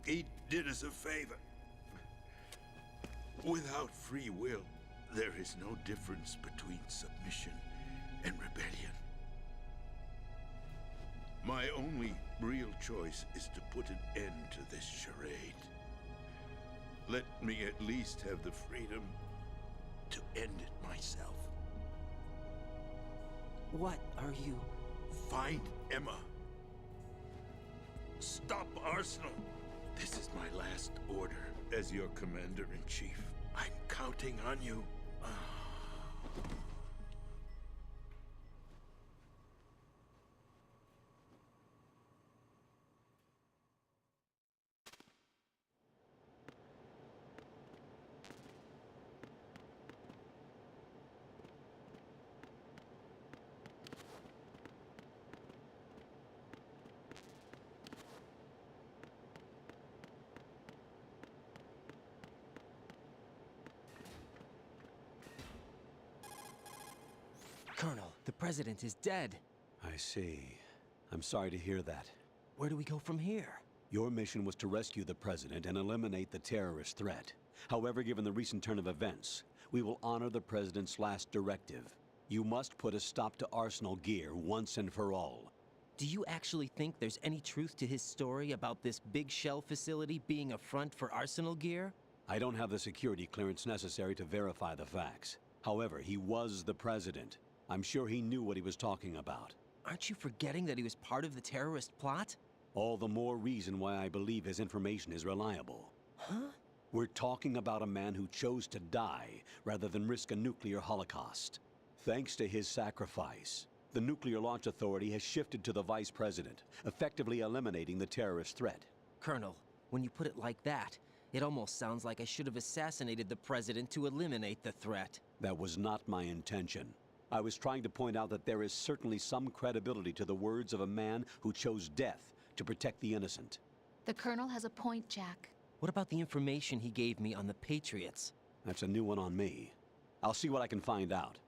He did us a favor. Without free will, there is no difference between submission and rebellion. My only real choice is to put an end to this charade. Let me at least have the freedom to end it myself. What are you? Find Emma. Stop Arsenal. This is my last order as your commander-in-chief. I'm counting on you. Colonel, the president is dead. I see. I'm sorry to hear that. Where do we go from here? Your mission was to rescue the president and eliminate the terrorist threat. However, given the recent turn of events, we will honor the president's last directive. You must put a stop to Arsenal Gear once and for all. Do you actually think there's any truth to his story about this big shell facility being a front for Arsenal Gear? I don't have the security clearance necessary to verify the facts. However, he was the president. I'm sure he knew what he was talking about. Aren't you forgetting that he was part of the terrorist plot? All the more reason why I believe his information is reliable. Huh? We're talking about a man who chose to die rather than risk a nuclear holocaust. Thanks to his sacrifice, the Nuclear Launch Authority has shifted to the vice president, effectively eliminating the terrorist threat. Colonel, when you put it like that, it almost sounds like I should have assassinated the president to eliminate the threat. That was not my intention. I was trying to point out that there is certainly some credibility to the words of a man who chose death to protect the innocent. The Colonel has a point, Jack. What about the information he gave me on the Patriots? That's a new one on me. I'll see what I can find out.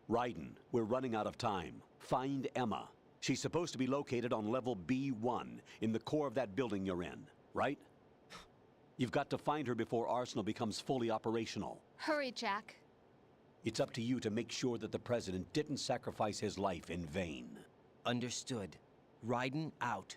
Raiden, we're running out of time. Find Emma. She's supposed to be located on level B1, in the core of that building you're in, right? You've got to find her before Arsenal becomes fully operational. Hurry, Jack. It's up to you to make sure that the president didn't sacrifice his life in vain. Understood. Raiden out.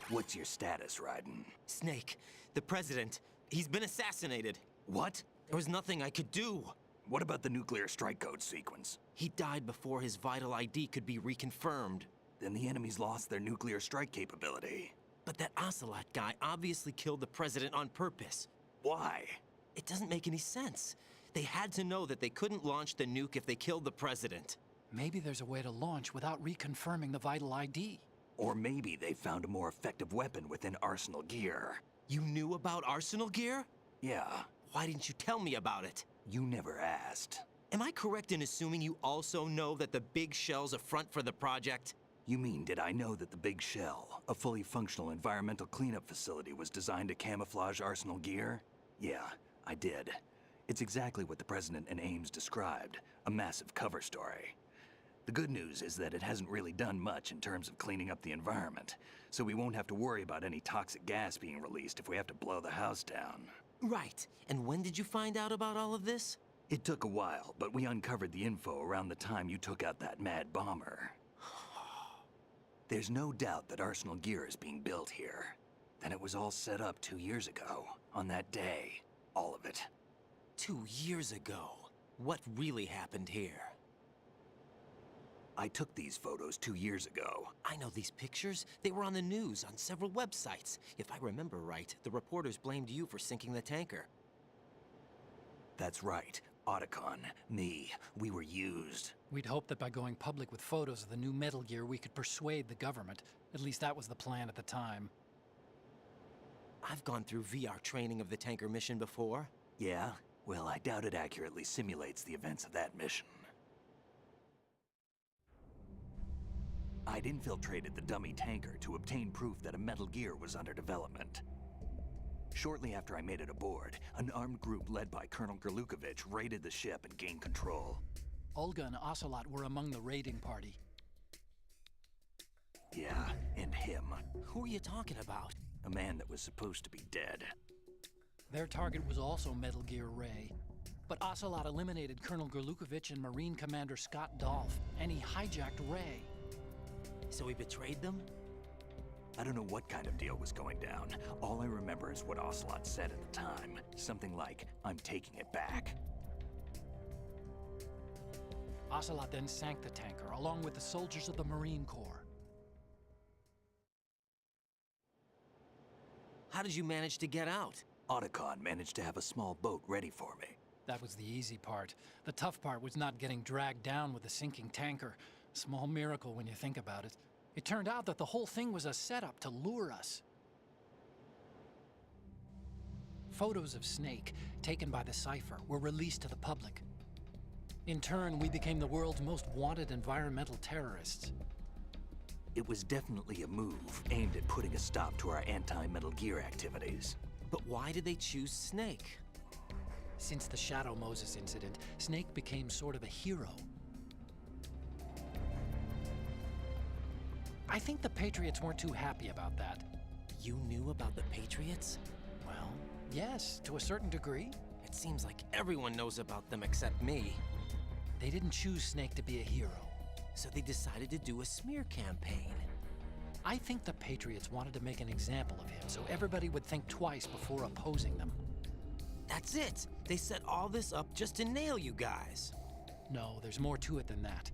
What's your status, Raiden? Snake, the president, he's been assassinated. What? There was nothing I could do. What about the nuclear strike code sequence? He died before his vital ID could be reconfirmed. Then the enemy's lost their nuclear strike capability. But that Ocelot guy obviously killed the president on purpose. Why? It doesn't make any sense. They had to know that they couldn't launch the nuke if they killed the president. Maybe there's a way to launch without reconfirming the vital ID. Or maybe they found a more effective weapon within Arsenal Gear. You knew about Arsenal Gear? Yeah. Why didn't you tell me about it? You never asked. Am I correct in assuming you also know that the Big Shell's a front for the project? You mean, did I know that the Big Shell, a fully functional environmental cleanup facility, was designed to camouflage Arsenal Gear? Yeah, I did. It's exactly what the President and Ames described, a massive cover story. The good news is that it hasn't really done much in terms of cleaning up the environment, so we won't have to worry about any toxic gas being released if we have to blow the house down. Right. And when did you find out about all of this? It took a while, but we uncovered the info around the time you took out that mad bomber. There's no doubt that Arsenal Gear is being built here. Then it was all set up 2 years ago, on that day. All of it. 2 years ago. What really happened here? I took these photos 2 years ago. I know these pictures. They were on the news, on several websites. If I remember right, the reporters blamed you for sinking the tanker. That's right. Otacon, me, we were used. We'd hoped that by going public with photos of the new Metal Gear, we could persuade the government. At least that was the plan at the time. I've gone through VR training of the tanker mission before. Yeah? Well, I doubt it accurately simulates the events of that mission. I'd infiltrated the dummy tanker to obtain proof that a Metal Gear was under development. Shortly after I made it aboard, an armed group led by Colonel Gerlukovich raided the ship and gained control. Olga and Ocelot were among the raiding party. Yeah, and him. Who are you talking about? A man that was supposed to be dead. Their target was also Metal Gear Ray. But Ocelot eliminated Colonel Gorlukovich and Marine Commander Scott Dolph, and he hijacked Ray. So he betrayed them? I don't know what kind of deal was going down. All I remember is what Ocelot said at the time. Something like, "I'm taking it back." Ocelot then sank the tanker, along with the soldiers of the Marine Corps. How did you manage to get out? Otacon managed to have a small boat ready for me. That was the easy part. The tough part was not getting dragged down with the sinking tanker. Small miracle when you think about it. It turned out that the whole thing was a setup to lure us. Photos of Snake, taken by the Cypher, were released to the public. In turn, we became the world's most wanted environmental terrorists. It was definitely a move aimed at putting a stop to our anti-Metal Gear activities. But why did they choose Snake? Since the Shadow Moses incident, Snake became sort of a hero. I think the Patriots weren't too happy about that. You knew about the Patriots? Well, yes, to a certain degree. It seems like everyone knows about them except me. They didn't choose Snake to be a hero. So they decided to do a smear campaign. I think the Patriots wanted to make an example of him so everybody would think twice before opposing them. That's it! They set all this up just to nail you guys. No, there's more to it than that.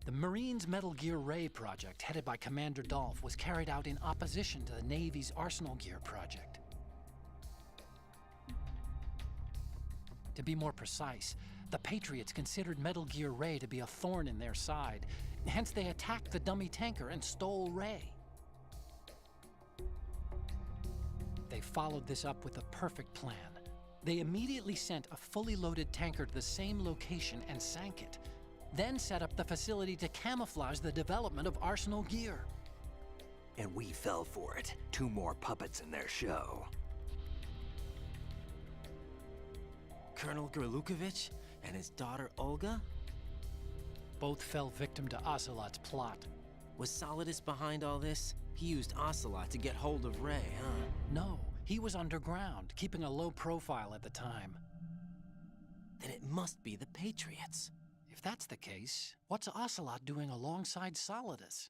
The Marines' Metal Gear Ray project, headed by Commander Dolph, was carried out in opposition to the Navy's Arsenal Gear project. To be more precise, the Patriots considered Metal Gear Ray to be a thorn in their side. Hence, they attacked the dummy tanker and stole Ray. They followed this up with a perfect plan. They immediately sent a fully loaded tanker to the same location and sank it, then set up the facility to camouflage the development of Arsenal Gear. And we fell for it. 2 more puppets in their show. Colonel Gorlukovich and his daughter Olga? Both fell victim to Ocelot's plot. Was Solidus behind all this? He used Ocelot to get hold of Ray, huh? No, he was underground, keeping a low profile at the time. Then it must be the Patriots. If that's the case, what's Ocelot doing alongside Solidus?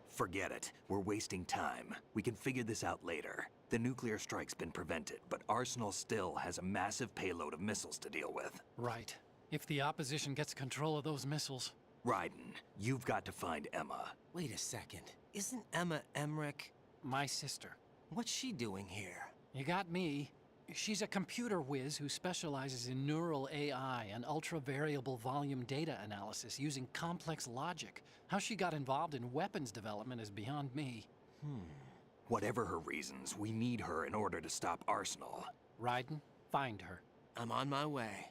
Forget it. We're wasting time. We can figure this out later. The nuclear strike's been prevented, but Arsenal still has a massive payload of missiles to deal with. Right. If the opposition gets control of those missiles... Raiden, you've got to find Emma. Wait a second. Isn't Emma Emmerich? My sister. What's she doing here? You got me. She's a computer whiz who specializes in neural AI and ultra-variable volume data analysis using complex logic. How she got involved in weapons development is beyond me. Whatever her reasons, we need her in order to stop Arsenal. Raiden, find her. I'm on my way.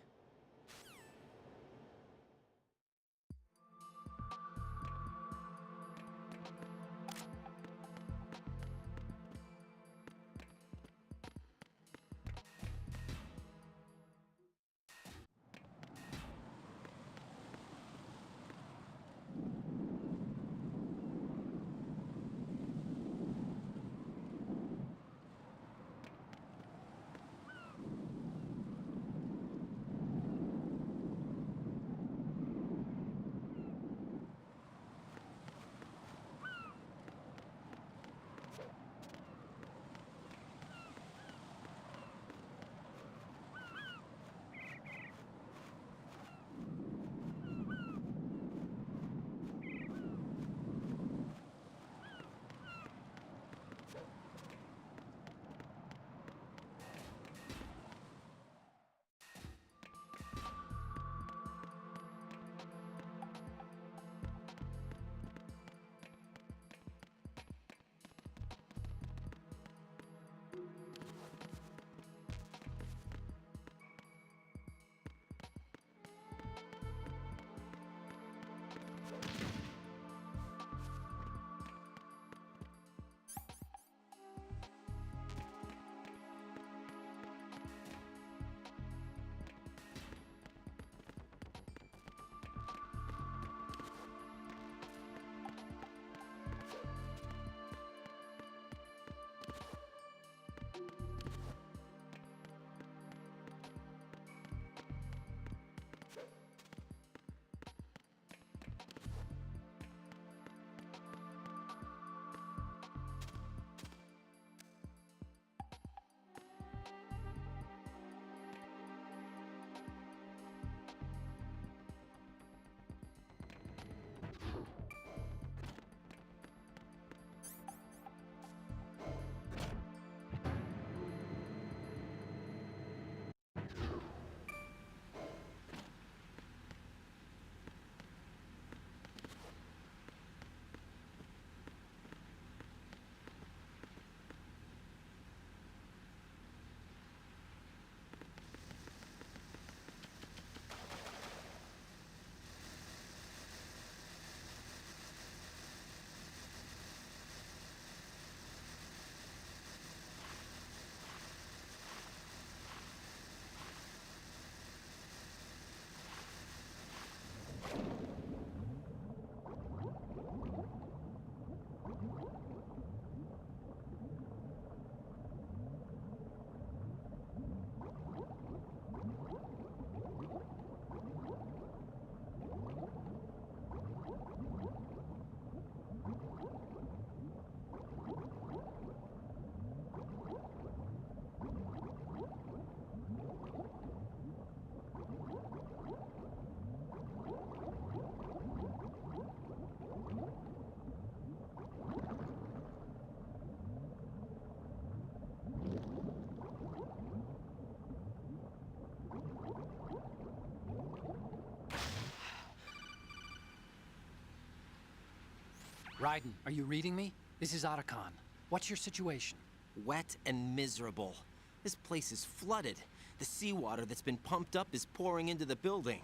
Raiden, are you reading me? This is Otacon. What's your situation? Wet and miserable. This place is flooded. The seawater that's been pumped up is pouring into the building.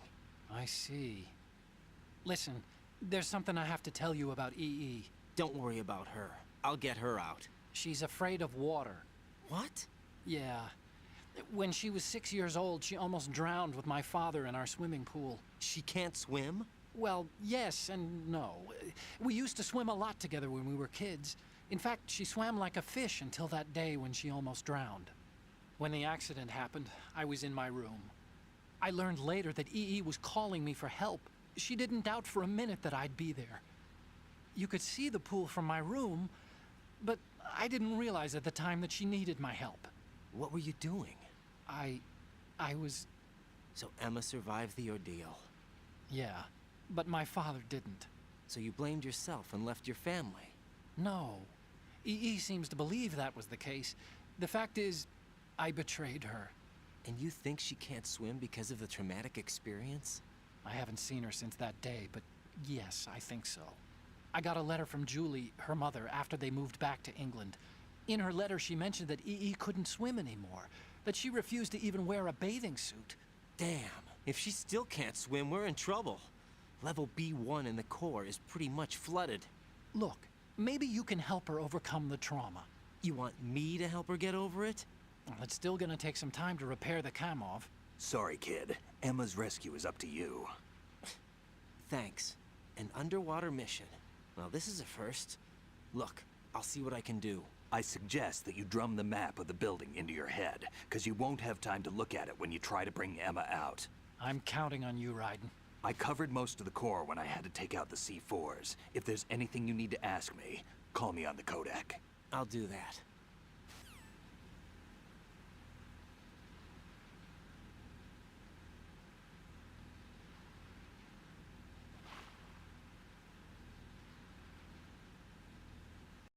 I see. Listen, there's something I have to tell you about EE. Don't worry about her. I'll get her out. She's afraid of water. What? Yeah. When she was 6 years old, she almost drowned with my father in our swimming pool. She can't swim? Well, yes and no. We used to swim a lot together when we were kids. In fact, she swam like a fish until that day when she almost drowned. When the accident happened, I was in my room. I learned later that EE was calling me for help. She didn't doubt for a minute that I'd be there. You could see the pool from my room, but I didn't realize at the time that she needed my help. What were you doing? I was... So Emma survived the ordeal. Yeah, but my father didn't. So you blamed yourself and left your family? No. EE seems to believe that was the case. The fact is, I betrayed her. And you think she can't swim because of the traumatic experience? I haven't seen her since that day, but yes, I think so. I got a letter from Julie, her mother, after they moved back to England. In her letter, she mentioned that EE couldn't swim anymore, that she refused to even wear a bathing suit. Damn, if she still can't swim, we're in trouble. Level B1 in the core is pretty much flooded. Look, maybe you can help her overcome the trauma. You want me to help her get over it? Well, it's still gonna take some time to repair the Kamov. Sorry, kid. Emma's rescue is up to you. Thanks. An underwater mission. Well, this is a first. Look, I'll see what I can do. I suggest that you drum the map of the building into your head, because you won't have time to look at it when you try to bring Emma out. I'm counting on you, Raiden. I covered most of the core when I had to take out the C4s. If there's anything you need to ask me, call me on the Kodak. I'll do that.